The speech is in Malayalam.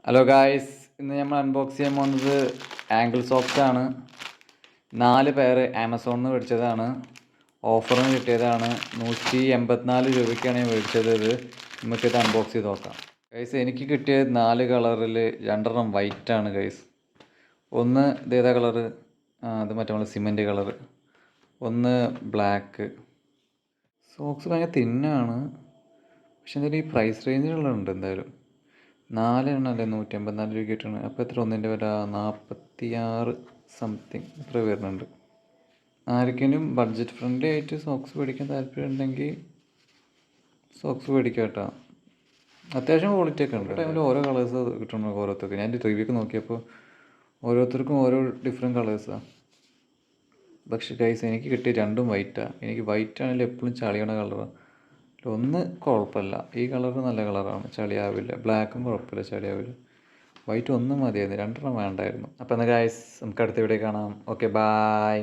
ഹലോ ഗായ്സ്, ഇന്ന് നമ്മൾ അൺബോക്സ് ചെയ്യാൻ പോകുന്നത് ആങ്കിൾ സോക്സ് ആണ്. 4 പേര് ആമസോണിൽ നിന്ന് മേടിച്ചതാണ്. ഓഫറിന് കിട്ടിയതാണ്. 184 രൂപയ്ക്കാണ് ഞാൻ മേടിച്ചത്. നമുക്കിത് അൺബോക്സ് ചെയ്ത് നോക്കാം. ഗൈസ്, എനിക്ക് കിട്ടിയത് 4 കളറിൽ 2 വൈറ്റ് ആണ് ഗൈസ്. ഒന്ന് ഇതേതാ കളറ്? അത് മറ്റേ സിമെൻറ്റ് കളറ്. ഒന്ന് ബ്ലാക്ക്. സോക്സ് ഭയങ്കര തിന്നാണ്, പക്ഷെ എന്തായാലും ഈ പ്രൈസ് റേഞ്ചിലുള്ളതുണ്ട്. എന്തായാലും 4 എണ്ണമല്ലേ 184 രൂപ കിട്ടണം. അപ്പോൾ എത്ര ഒന്നിൻ്റെ വില? 46 സംതിങ് ഇത്ര വരുന്നുണ്ട്. ആർക്കെങ്കിലും ബഡ്ജറ്റ് ഫ്രണ്ട്ലി ആയിട്ട് സോക്സ് മേടിക്കാൻ താല്പര്യം ഉണ്ടെങ്കിൽ സോക്സ് മേടിക്കാം കേട്ടോ. അത്യാവശ്യം ക്വാളിറ്റി ഒക്കെ ഉണ്ട്. ടൈമിൽ ഓരോ കളേഴ്സ് കിട്ടണം ഓരോരുത്തർക്ക്. ഞാൻ റിവ്യൂക്ക് നോക്കിയപ്പോൾ ഓരോരുത്തർക്കും ഓരോ ഡിഫറെൻറ്റ് കളേഴ്സാണ്. പക്ഷേ ഗൈസ്, എനിക്ക് കിട്ടിയ 2 വൈറ്റാണ്. എനിക്ക് വൈറ്റ് ആണെങ്കിൽ എപ്പോഴും ചളിയണ കളറാണ്. ഒന്ന് കുഴപ്പമില്ല, ഈ കളർ നല്ല കളറാണ്, ചളിയാവില്ല. ബ്ലാക്കും കുഴപ്പമില്ല, ചളിയാവില്ല. വൈറ്റ് ഒന്നും മതിയായിരുന്നു, 2 വേണ്ടായിരുന്നു. അപ്പോൾ എന്നാൽ ഗൈസ്, നമുക്ക് അടുത്ത വീഡിയോ കാണാം. Okay, bye.